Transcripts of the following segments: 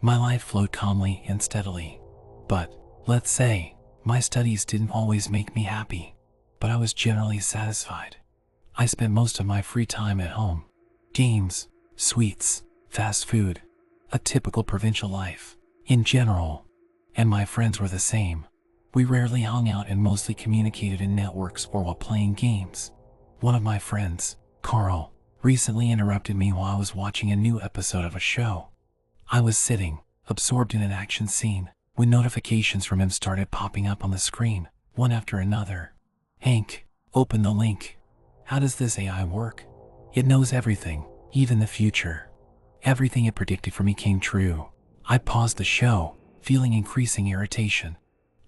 My life flowed calmly and steadily. But, let's say, my studies didn't always make me happy, but I was generally satisfied. I spent most of my free time at home. Games, sweets, fast food, a typical provincial life, in general. And my friends were the same. We rarely hung out and mostly communicated in networks or while playing games. One of my friends, Carl, recently interrupted me while I was watching a new episode of a show. I was sitting, absorbed in an action scene, when notifications from him started popping up on the screen, one after another. Hank, open the link. How does this AI work? It knows everything, even the future. Everything it predicted for me came true. I paused the show, feeling increasing irritation.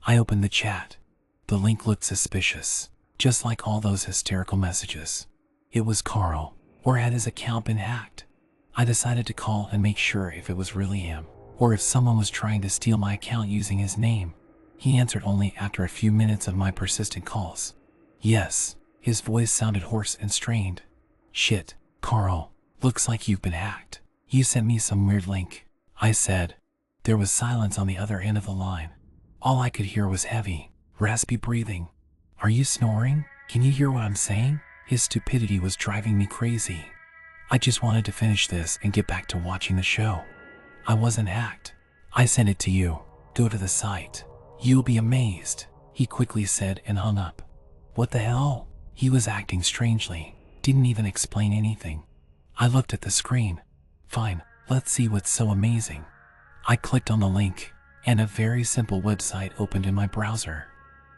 I opened the chat. The link looked suspicious, just like all those hysterical messages. It was Carl, or had his account been hacked? I decided to call and make sure if it was really him, or if someone was trying to steal my account using his name. He answered only after a few minutes of my persistent calls. Yes, his voice sounded hoarse and strained. Shit, Carl, looks like you've been hacked. You sent me some weird link, I said. There was silence on the other end of the line. All I could hear was heavy, raspy breathing. Are you snoring? Can you hear what I'm saying? His stupidity was driving me crazy. I just wanted to finish this and get back to watching the show. I wasn't hacked. I sent it to you. Go to the site. You'll be amazed, he quickly said and hung up. What the hell? He was acting strangely. Didn't even explain anything. I looked at the screen. Fine, let's see what's so amazing. I clicked on the link, and a very simple website opened in my browser.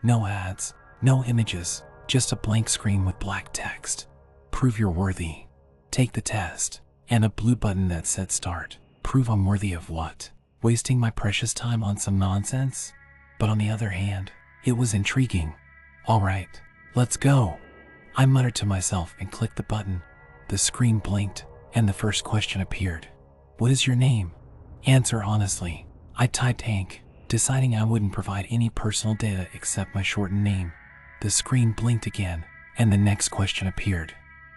No ads, no images, just a blank screen with black text. Prove you're worthy. Take the test, and a blue button that said start. Prove I'm worthy of what? Wasting my precious time on some nonsense? But on the other hand, it was intriguing. All right, let's go. I muttered to myself and clicked the button. The screen blinked, and the first question appeared. What is your name? Answer honestly. I typed Hank, deciding I wouldn't provide any personal data except my shortened name. The screen blinked again, and the next question appeared.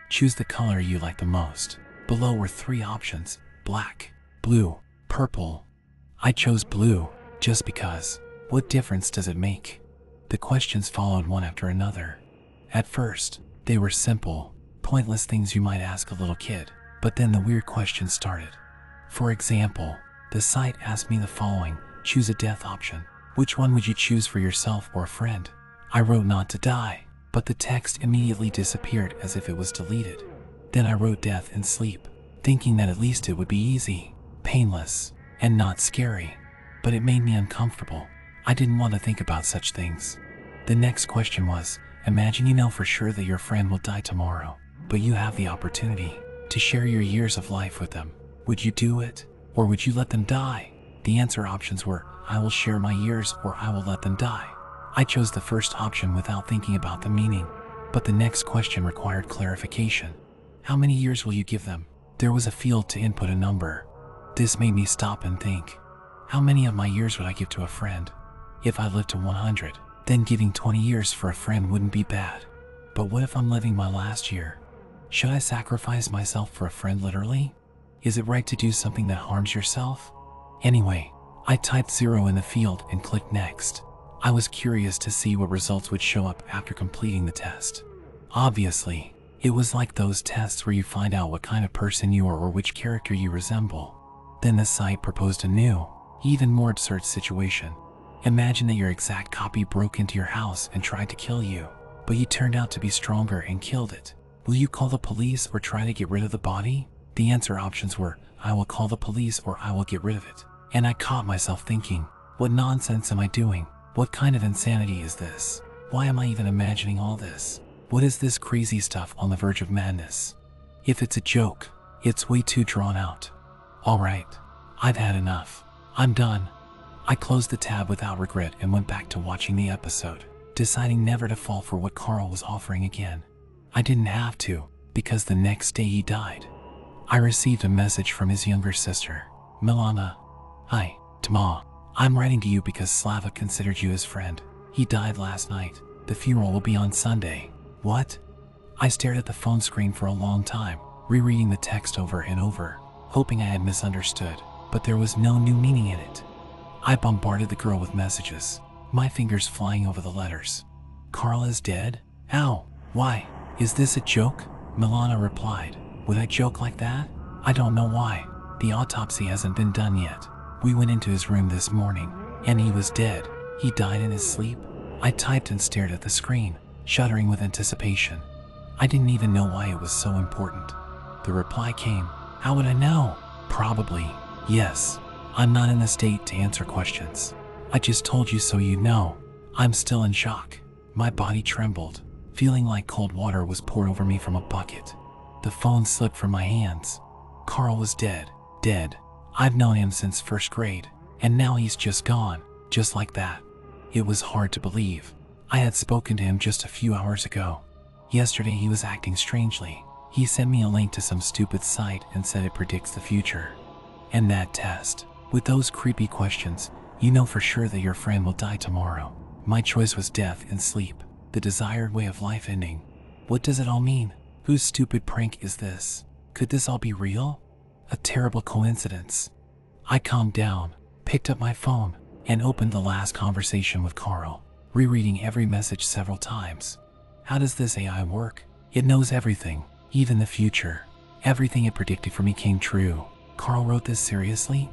Choose the color you like the most. Below were 3 options: black, blue, purple. I chose blue, just because. What difference does it make? The questions followed one after another. At first, they were simple, pointless things you might ask a little kid, but then the weird questions started. For example, the site asked me the following: choose a death option. Which one would you choose for yourself or a friend? I wrote not to die, but the text immediately disappeared as if it was deleted. Then I wrote death and sleep, thinking that at least it would be easy, painless, and not scary. But it made me uncomfortable. I didn't want to think about such things. The next question was, imagine you know for sure that your friend will die tomorrow, but you have the opportunity to share your years of life with them. Would you do it, or would you let them die? The answer options were, I will share my years or I will let them die. I chose the first option without thinking about the meaning, but the next question required clarification. How many years will you give them? There was a field to input a number. This made me stop and think. How many of my years would I give to a friend? If I lived to 100, then giving 20 years for a friend wouldn't be bad. But what if I'm living my last year? Should I sacrifice myself for a friend literally? Is it right to do something that harms yourself? Anyway, I typed 0 in the field and clicked next. I was curious to see what results would show up after completing the test. Obviously, it was like those tests where you find out what kind of person you are or which character you resemble. Then the site proposed a new, even more absurd situation. Imagine that your exact copy broke into your house and tried to kill you, but you turned out to be stronger and killed it. Will you call the police or try to get rid of the body? The answer options were, I will call the police or I will get rid of it. And I caught myself thinking, what nonsense am I doing? What kind of insanity is this? Why am I even imagining all this? What is this crazy stuff on the verge of madness? If it's a joke, it's way too drawn out. Alright, I've had enough. I'm done. I closed the tab without regret and went back to watching the episode, deciding never to fall for what Carl was offering again. I didn't have to, because the next day he died. I received a message from his younger sister, Milana. Hi, Tama. I'm writing to you because Slava considered you his friend. He died last night. The funeral will be on Sunday. What? I stared at the phone screen for a long time, rereading the text over and over, hoping I had misunderstood. but there was no new meaning in it. I bombarded the girl with messages, my fingers flying over the letters. Carl is dead? Ow, why? Is this a joke? Milana replied. Would I joke like that? I don't know why. The autopsy hasn't been done yet. We went into his room this morning, and he was dead. He died in his sleep. I typed and stared at the screen, shuddering with anticipation. I didn't even know why it was so important. The reply came. How would I know? Probably. Yes. I'm not in a state to answer questions. I just told you so you know. I'm still in shock. My body trembled, feeling like cold water was poured over me from a bucket. The phone slipped from my hands. Carl was dead. Dead. I've known him since first grade, and now he's just gone, just like that. It was hard to believe. I had spoken to him just a few hours ago. Yesterday he was acting strangely. He sent me a link to some stupid site and said it predicts the future. And that test, with those creepy questions, you know for sure that your friend will die tomorrow. My choice was death in sleep, the desired way of life ending. What does it all mean? Whose stupid prank is this? Could this all be real? A terrible coincidence. I calmed down, picked up my phone, and opened the last conversation with Carl, rereading every message several times. How does this AI work? It knows everything, even the future. Everything it predicted for me came true. Carl wrote this seriously?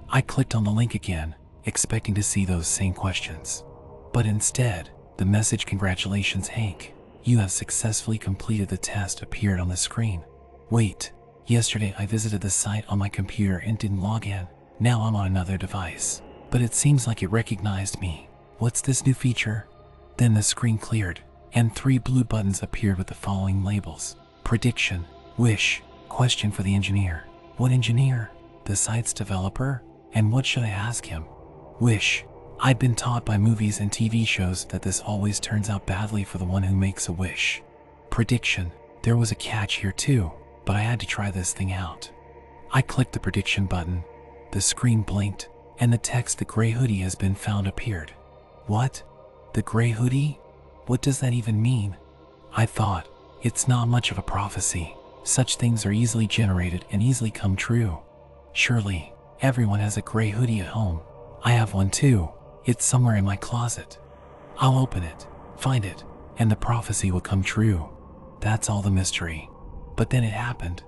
I clicked on the link again, expecting to see those same questions. But instead, the message "Congratulations, Hank. You have successfully completed the test" appeared on the screen. Wait, yesterday I visited the site on my computer and didn't log in. Now I'm on another device. But it seems like it recognized me. What's this new feature? Then the screen cleared, and 3 blue buttons appeared with the following labels. Prediction, wish, question for the engineer. What engineer? The site's developer? And what should I ask him? Wish. I've been taught by movies and TV shows that this always turns out badly for the one who makes a wish. Prediction. There was a catch here too, but I had to try this thing out. I clicked the prediction button. The screen blinked, and the text "The gray hoodie has been found" appeared. What? The gray hoodie? What does that even mean? I thought, it's not much of a prophecy. Such things are easily generated and easily come true. Surely, everyone has a gray hoodie at home. I have one too. It's somewhere in my closet. I'll open it, find it, and the prophecy will come true. That's all the mystery. But then it happened.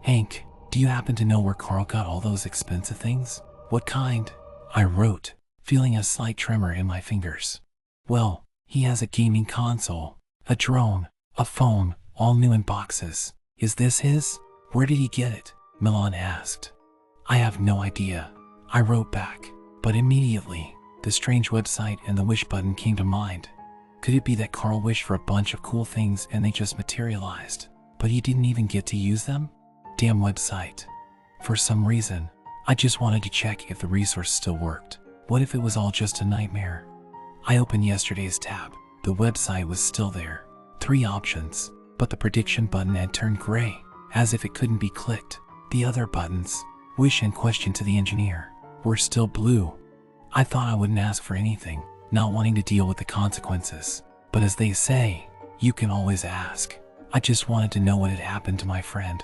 Hank, do you happen to know where Carl got all those expensive things? What kind? I wrote, feeling a slight tremor in my fingers. Well, he has a gaming console, a drone, a phone, all new in boxes. Is this his? Where did he get it? Milan asked. I have no idea. I wrote back, but immediately, the strange website and the wish button came to mind. Could it be that Carl wished for a bunch of cool things and they just materialized, but he didn't even get to use them? Damn website. For some reason, I just wanted to check if the resource still worked. What if it was all just a nightmare? I opened yesterday's tab. The website was still there. 3 options, but the prediction button had turned gray, as if it couldn't be clicked. The other buttons, wish and question to the engineer, were still blue. I thought I wouldn't ask for anything, not wanting to deal with the consequences. But as they say, you can always ask. I just wanted to know what had happened to my friend.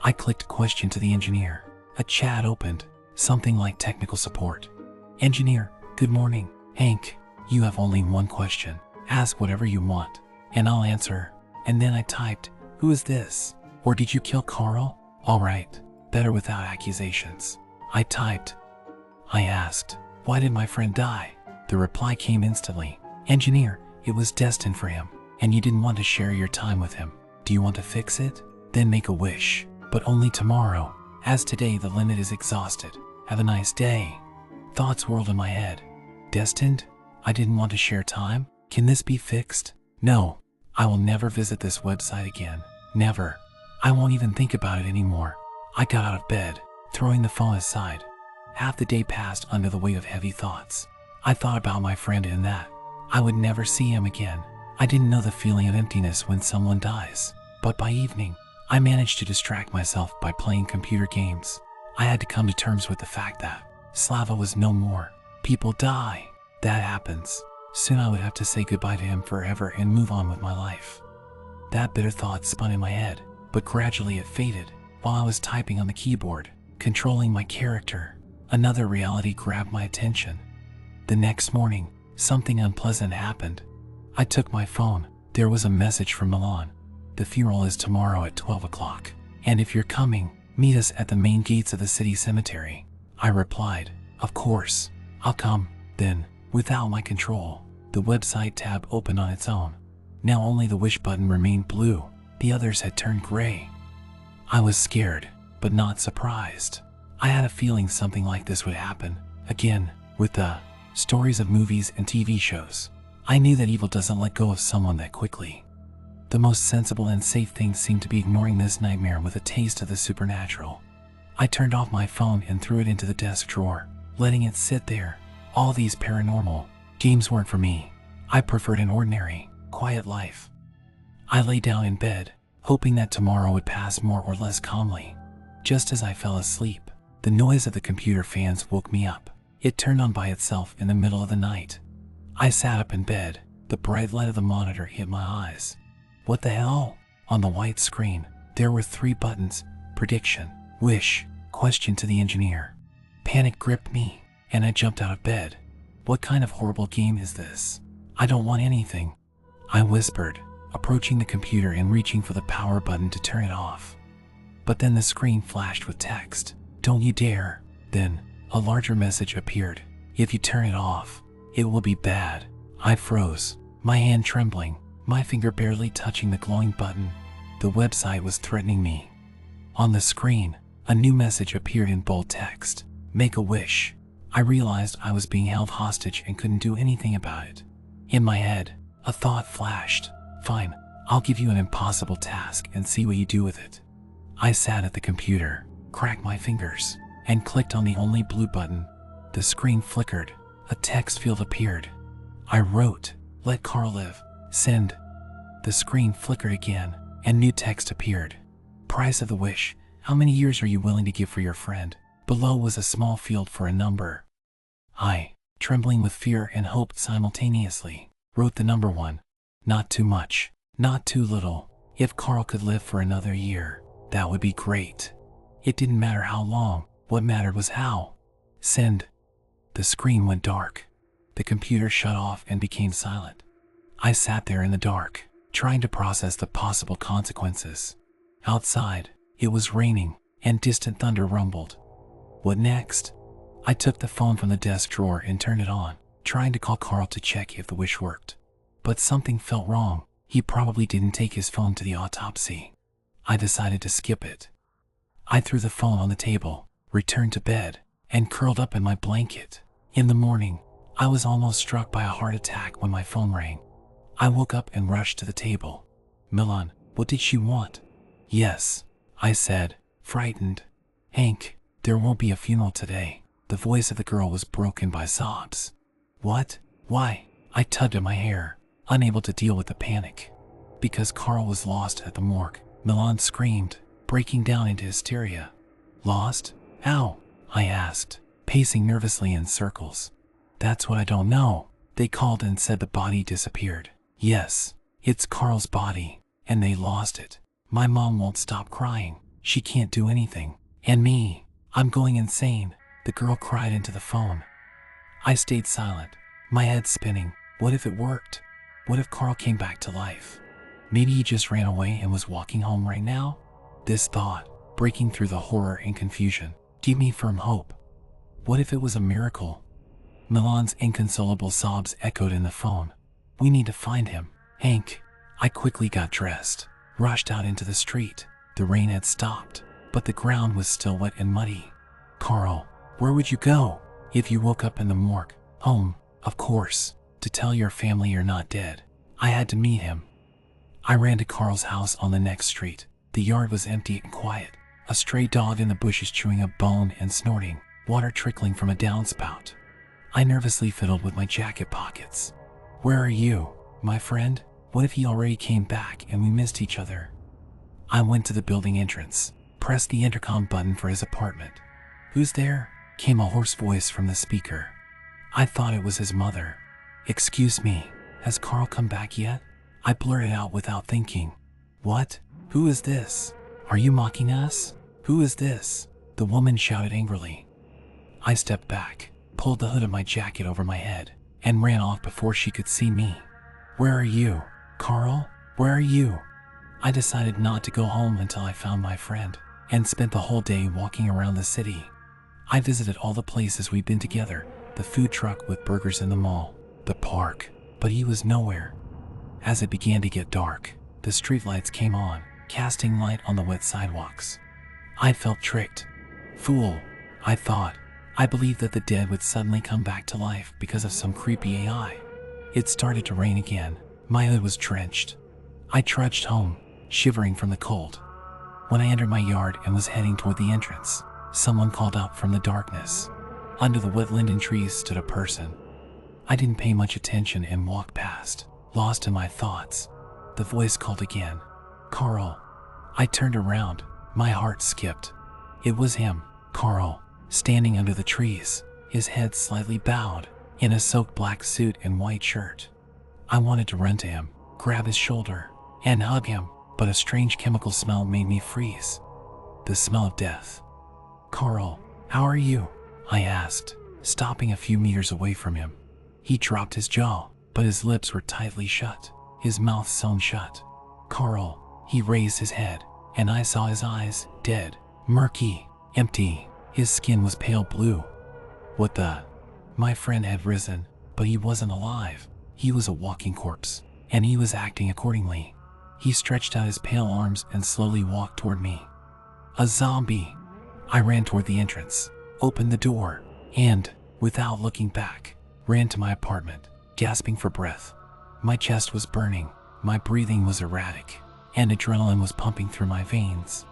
I clicked question to the engineer. A chat opened, something like technical support. Engineer, good morning. Hank, you have only one question. Ask whatever you want, and I'll answer. And then I typed, who is this? Or did you kill Carl? All right, better without accusations. I typed. I asked, why did my friend die? The reply came instantly. Engineer, it was destined for him, and you didn't want to share your time with him. Do you want to fix it? Then make a wish, but only tomorrow, as today the limit is exhausted. Have a nice day. Thoughts whirled in my head. Destined? I didn't want to share time? Can this be fixed? No, I will never visit this website again. Never. I won't even think about it anymore. I got out of bed, throwing the phone aside. Half the day passed under the weight of heavy thoughts. I thought about my friend and that I would never see him again. I didn't know the feeling of emptiness when someone dies. But by evening, I managed to distract myself by playing computer games. I had to come to terms with the fact that Slava was no more. People die. That happens. Soon I would have to say goodbye to him forever and move on with my life. That bitter thought spun in my head, but gradually it faded. While I was typing on the keyboard, controlling my character. Another reality grabbed my attention. The next morning, something unpleasant happened. I took my phone. There was a message from Milan. The funeral is tomorrow at 12 o'clock. And if you're coming, meet us at the main gates of the city cemetery. I replied, of course, I'll come. Then, without my control, the website tab opened on its own. Now only the wish button remained blue. The others had turned gray. I was scared, but not surprised. I had a feeling something like this would happen again with the stories of movies and TV shows. I knew that evil doesn't let go of someone that quickly. The most sensible and safe thing seemed to be ignoring this nightmare with a taste of the supernatural. I turned off my phone and threw it into the desk drawer, letting it sit there. All these paranormal games weren't for me. I preferred an ordinary, quiet life. I lay down in bed, hoping that tomorrow would pass more or less calmly. Just as I fell asleep, the noise of the computer fans woke me up. It turned on by itself in the middle of the night. I sat up in bed. The bright light of the monitor hit my eyes. What the hell? On the white screen, there were 3 buttons: prediction, wish, question to the engineer. Panic gripped me, and I jumped out of bed. What kind of horrible game is this? I don't want anything, I whispered, approaching the computer and reaching for the power button to turn it off. But then the screen flashed with text. Don't you dare. Then, a larger message appeared. If you turn it off, it will be bad. I froze, my hand trembling, my finger barely touching the glowing button. The website was threatening me. On the screen, a new message appeared in bold text. Make a wish. I realized I was being held hostage and couldn't do anything about it. In my head, a thought flashed. Fine, I'll give you an impossible task and see what you do with it. I sat at the computer, cracked my fingers, and clicked on the only blue button. The screen flickered. A text field appeared. I wrote, let Carl live. Send. The screen flickered again, and new text appeared. Price of the wish. How many years are you willing to give for your friend? Below was a small field for a number. I, trembling with fear and hope simultaneously, wrote the number 1. Not too much, not too little. If Carl could live for another year, that would be great. It didn't matter how long, what mattered was how. Send. The screen went dark. The computer shut off and became silent. I sat there in the dark, trying to process the possible consequences. Outside, it was raining, and distant thunder rumbled. What next? I took the phone from the desk drawer and turned it on, trying to call Carl to check if the wish worked. But something felt wrong. He probably didn't take his phone to the autopsy. I decided to skip it. I threw the phone on the table, returned to bed, and curled up in my blanket. In the morning, I was almost struck by a heart attack when my phone rang. I woke up and rushed to the table. Milan, what did she want? Yes, I said, frightened. Hank, there won't be a funeral today. The voice of the girl was broken by sobs. What? Why? I tugged at my hair, unable to deal with the panic. Because Carl was lost at the morgue, Milan screamed, breaking down into hysteria. Lost? How? I asked, pacing nervously in circles. That's what I don't know. They called and said the body disappeared. Yes, it's Carl's body, and they lost it. My mom won't stop crying. She can't do anything. And me, I'm going insane. The girl cried into the phone. I stayed silent, my head spinning. What if it worked? What if Carl came back to life? Maybe he just ran away and was walking home right now? This thought, breaking through the horror and confusion, gave me firm hope. What if it was a miracle? Milan's inconsolable sobs echoed in the phone. We need to find him. Hank. I quickly got dressed, rushed out into the street. The rain had stopped, but the ground was still wet and muddy. Carl, where would you go? If you woke up in the morgue, home, of course, to tell your family you're not dead. I had to meet him. I ran to Carl's house on the next street. The yard was empty and quiet. A stray dog in the bushes chewing a bone and snorting, water trickling from a downspout. I nervously fiddled with my jacket pockets. Where are you, my friend? What if he already came back and we missed each other? I went to the building entrance, pressed the intercom button for his apartment. Who's there? Came a hoarse voice from the speaker. I thought it was his mother. Excuse me, has Carl come back yet? I blurted out without thinking. What? Who is this? Are you mocking us? Who is this? the woman shouted angrily. I stepped back, pulled the hood of my jacket over my head, and ran off before she could see me. Where are you, Carl? Where are you? I decided not to go home until I found my friend, and spent the whole day walking around the city. I visited all the places we'd been together, the food truck with burgers in the mall, the park, but he was nowhere. As it began to get dark, the streetlights came on, casting light on the wet sidewalks. I felt tricked. Fool, I thought. I believed that the dead would suddenly come back to life because of some creepy AI. It started to rain again. My hood was drenched. I trudged home, shivering from the cold. When I entered my yard and was heading toward the entrance, someone called out from the darkness. Under the wet linden trees stood a person. I didn't pay much attention and walked past, lost in my thoughts. The voice called again. Carl. I turned around. My heart skipped. It was him, Carl, standing under the trees, his head slightly bowed, in a soaked black suit and white shirt. I wanted to run to him, grab his shoulder, and hug him, but a strange chemical smell made me freeze. The smell of death. Carl, how are you? I asked, stopping a few meters away from him. He dropped his jaw, but his lips were tightly shut, his mouth sewn shut. Carl, he raised his head, and I saw his eyes, dead, murky, empty. His skin was pale blue. What the? My friend had risen, but he wasn't alive. He was a walking corpse, and he was acting accordingly. He stretched out his pale arms and slowly walked toward me. A zombie. I ran toward the entrance, opened the door, and, without looking back, ran to my apartment, gasping for breath. My chest was burning, my breathing was erratic, and adrenaline was pumping through my veins.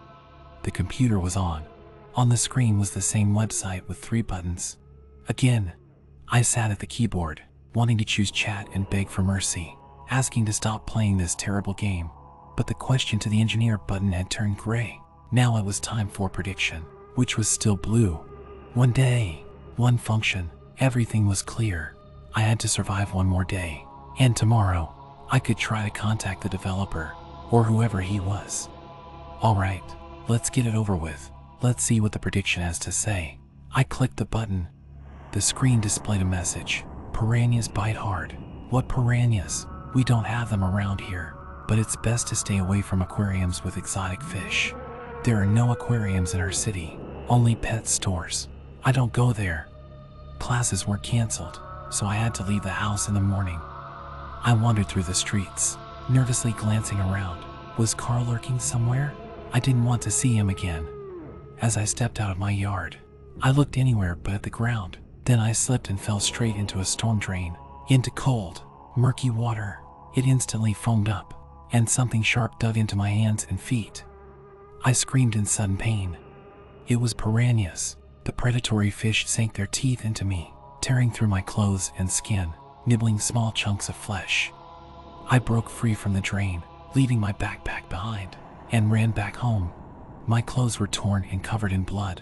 The computer was on. On the screen was the same website with 3 buttons. Again, I sat at the keyboard, wanting to choose chat and beg for mercy, asking to stop playing this terrible game. But the question to the engineer button had turned gray. Now it was time for prediction, which was still blue. One day, one function, everything was clear. I had to survive one more day, and tomorrow, I could try to contact the developer, or whoever he was. Alright, let's get it over with. Let's see what the prediction has to say. I clicked the button. The screen displayed a message. Piranhas bite hard. What piranhas? We don't have them around here, but it's best to stay away from aquariums with exotic fish. There are no aquariums in our city, only pet stores. I don't go there. Classes were canceled, so I had to leave the house in the morning. I wandered through the streets, nervously glancing around. Was Carl lurking somewhere? I didn't want to see him again. As I stepped out of my yard, I looked anywhere but at the ground. Then I slipped and fell straight into a storm drain, into cold, murky water. It instantly foamed up, and something sharp dug into my hands and feet. I screamed in sudden pain. It was piranhas. The predatory fish sank their teeth into me, tearing through my clothes and skin, nibbling small chunks of flesh. I broke free from the drain, leaving my backpack behind, and ran back home. My clothes were torn and covered in blood.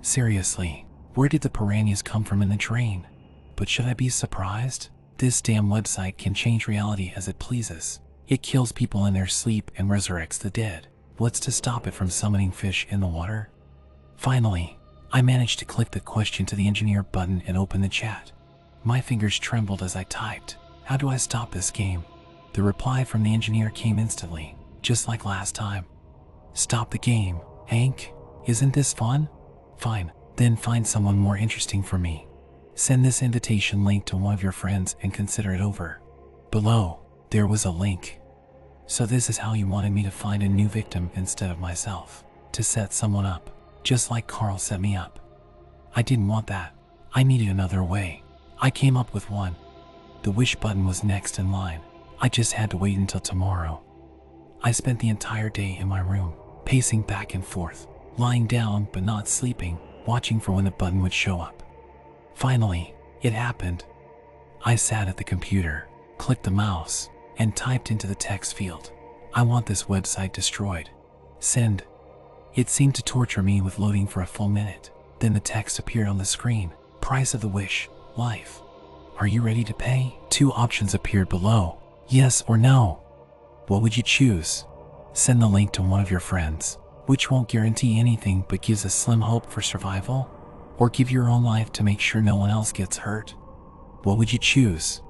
Seriously, where did the piranhas come from in the drain? But should I be surprised? This damn website can change reality as it pleases. It kills people in their sleep and resurrects the dead. What's to stop it from summoning fish in the water? Finally, I managed to click the question to the engineer button and open the chat. My fingers trembled as I typed. How do I stop this game? The reply from the engineer came instantly, just like last time. Stop the game, Hank. Isn't this fun? Fine, then find someone more interesting for me. Send this invitation link to one of your friends and consider it over. Below, there was a link. So this is how you wanted me to find a new victim instead of myself. To set someone up, just like Carl set me up. I didn't want that. I needed another way. I came up with one. The wish button was next in line. I just had to wait until tomorrow. I spent the entire day in my room, pacing back and forth, lying down but not sleeping, watching for when the button would show up. Finally, it happened. I sat at the computer, clicked the mouse, and typed into the text field, I want this website destroyed. Send. It seemed to torture me with loading for a full minute. Then the text appeared on the screen. Price of the wish, life. Are you ready to pay? 2 options appeared below. Yes or no. What would you choose? Send the link to one of your friends. which won't guarantee anything but gives a slim hope for survival? Or give your own life to make sure no one else gets hurt? What would you choose?